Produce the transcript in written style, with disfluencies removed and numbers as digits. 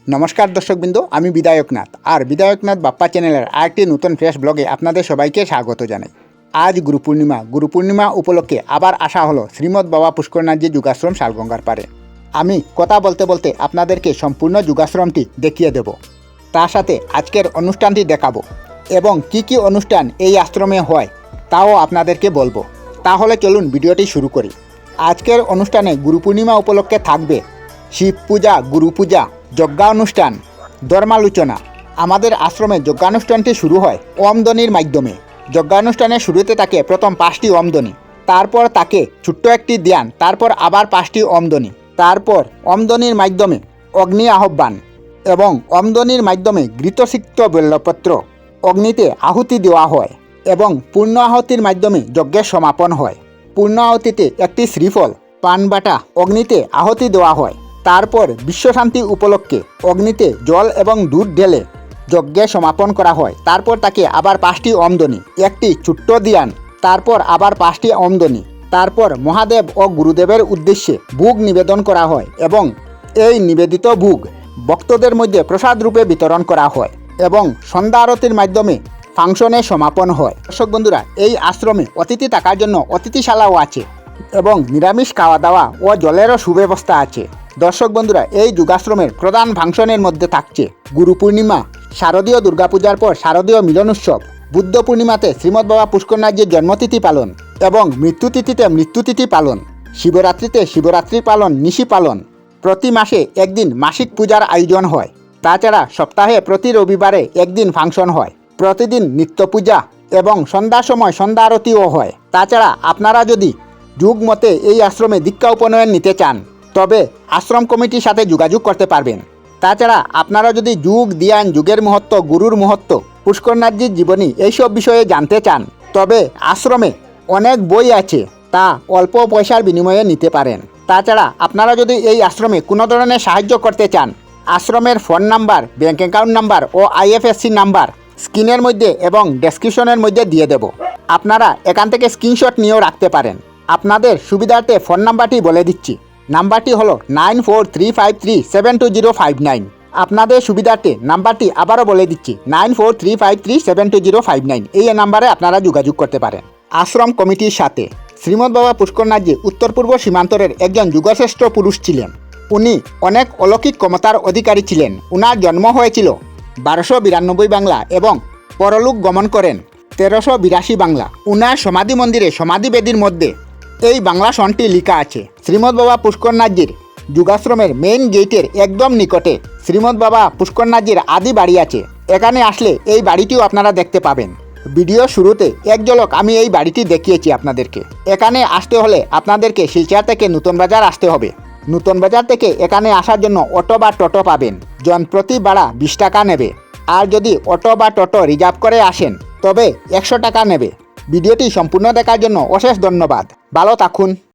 নমস্কার দর্শকবৃন্দ, আমি বিধায়কনাথ আর বিধায়কনাথ বাপ্পা চ্যানেলের আরেকটি নতুন ফ্রেশ ব্লগে আপনাদের সবাইকে স্বাগত জানাই। আজ গুরু পূর্ণিমা উপলক্ষে আবার আসা হলো শ্রীমৎ বাবা পুষ্করনাথজি যোগাশ্রম শালগঙ্গার পারে। আমি কথা বলতে বলতে আপনাদেরকে সম্পূর্ণ যোগাশ্রমটি দেখিয়ে দেব, তার সাথে আজকের অনুষ্ঠানটি দেখাবো এবং কি অনুষ্ঠান এই আশ্রমে হয় তাও আপনাদেরকে বলবো। তাহলে চলুন ভিডিওটি শুরু করি। আজকের অনুষ্ঠানে গুরু পূর্ণিমা উপলক্ষে থাকবে শিব পূজা, গুরু পূজা, যজ্ঞানুষ্ঠান, ধর্মালোচনা। আমাদের আশ্রমে যজ্ঞানুষ্ঠানটি শুরু হয় ওমধ্বনির মাধ্যমে। যজ্ঞানুষ্ঠানের শুরুতে থাকে প্রথম 5টি ওমধ্বনি, তারপর তাকে ছোট্ট একটি ধ্যান, তারপর আবার 5টি ওমধ্বনি, তারপর ওমধ্বনির মাধ্যমে অগ্নি আহ্বান এবং ওমধ্বনির মাধ্যমে ঘৃতসিক্ত বেলপত্র অগ্নিতে আহুতি দেওয়া হয় এবং পূর্ণ আহুতির মাধ্যমে যজ্ঞের সমাপন হয়। পূর্ণ আহুতিতে একটি শ্রীফল, পানবাটা অগ্নিতে আহুতি দেওয়া হয়। তারপর বিশ্বশান্তি উপলক্ষে অগ্নিতে জল এবং দুধ ঢেলে যজ্ঞে সমাপন করা হয়। তারপর তাকে আবার 5টি ওমধ্বনি, একটি ছোট্ট ধ্যান, তারপর আবার 5টি ওমধ্বনি, তারপর মহাদেব ও গুরুদেবের উদ্দেশ্যে ভোগ নিবেদন করা হয় এবং এই নিবেদিত ভোগ ভক্তদের মধ্যে প্রসাদ রূপে বিতরণ করা হয় এবং সন্ধ্যা আরতির মাধ্যমে ফাংশনে সমাপন হয়। দর্শক বন্ধুরা, এই আশ্রমে অতিথি থাকার জন্য অতিথিশালাও আছে এবং নিরামিষ খাওয়া দাওয়া ও জলেরও সুব্যবস্থা আছে। দর্শক বন্ধুরা, এই যোগাশ্রমের প্রধান ফাংশনের মধ্যে থাকছে গুরু পূর্ণিমা, শারদীয় দুর্গাপূজার পর শারদীয় মিলন উৎসব, বুদ্ধ পূর্ণিমাতে শ্রীমৎ বাবা পুষ্করনাথজির জন্মতিথি পালন এবং মৃত্যুতিথিতে মৃত্যুতিথি পালন, শিবরাত্রিতে শিবরাত্রি পালন, নিশি পালন। প্রতি মাসে একদিন মাসিক পূজার আয়োজন হয়। তাছাড়া সপ্তাহে প্রতি রবিবারে একদিন ফাংশন হয়। প্রতিদিন নিত্য পূজা এবং সন্ধ্যার সময় সন্ধ্যা আরতিও হয়। তাছাড়া আপনারা যদি যুগ মতে এই আশ্রমে দীক্ষা উপনয়ন নিতে চান তবে আশ্রম কমিটির সাথে যোগাযোগ করতে পারবেন। তাছাড়া আপনারা যদি যুগ, ধ্যান, যুগের মহত্ব, গুরুর মহত্ব, পুষ্করনাথজির জীবনী এইসব বিষয়ে জানতে চান তবে আশ্রমে অনেক বই আছে, তা অল্প পয়সার বিনিময়ে নিতে পারেন। তাছাড়া আপনারা যদি এই আশ্রমে কোনো ধরনের সাহায্য করতে চান, আশ্রমের phone number, bank account number ও IFSC নাম্বার স্ক্রিনের মধ্যে এবং ডেসক্রিপশনের মধ্যে দিয়ে দেব। আপনারা এখান থেকে স্ক্রিনশট নিয়েও রাখতে পারেন। আপনাদের সুবিধার্থে ফোন নাম্বারটি বলে দিচ্ছি। নাম্বারটি হলো 9435372059। আপনাদের সুবিধার্থে নাম্বারটি আবারও বলে দিচ্ছি, 9435372059। এই নাম্বারে আপনারা যোগাযোগ করতে পারেন। আশ্রম কমিটির সাথে শ্রীমৎ বাবা পুষ্করনাথজি উত্তর পূর্ব সীমান্তরের একজন যুগশ্রেষ্ঠ পুরুষ ছিলেন। উনি অনেক অলৌকিক ক্ষমতার অধিকারী ছিলেন। উনার জন্ম হয়েছিল 1292 বাংলা এবং পরলোক গমন করেন 1382 বাংলা। উনার সমাধি মন্দিরে সমাধি বেদির মধ্যে এই বাংলা সনটি লেখা আছে। শ্রীমৎ বাবা পুষ্করনাথজির যোগাশ্রমের মেইন গেটের একদম নিকটে শ্রীমৎ বাবা পুষ্করনাথজির আদি বাড়ি আছে। এখানে আসলে এই বাড়িটিও আপনারা দেখতে পাবেন। ভিডিও শুরুতে এক ঝলক আমি এই বাড়িটি দেখিয়েছি আপনাদেরকে। এখানে আসতে হলে আপনাদেরকে শিলচর থেকে নতুন বাজার আসতে হবে। নতুন বাজার থেকে এখানে আসার জন্য অটো বা টোটো পাবেন। জনপ্রতি ভাড়া 20 টাকা নেবে, আর যদি অটো বা টোটো রিজার্ভ করে আসেন তবে 100 টাকা নেবে। ভিডিওটি সম্পূর্ণ দেখার জন্য অশেষ ধন্যবাদ। ভালো থাকুন।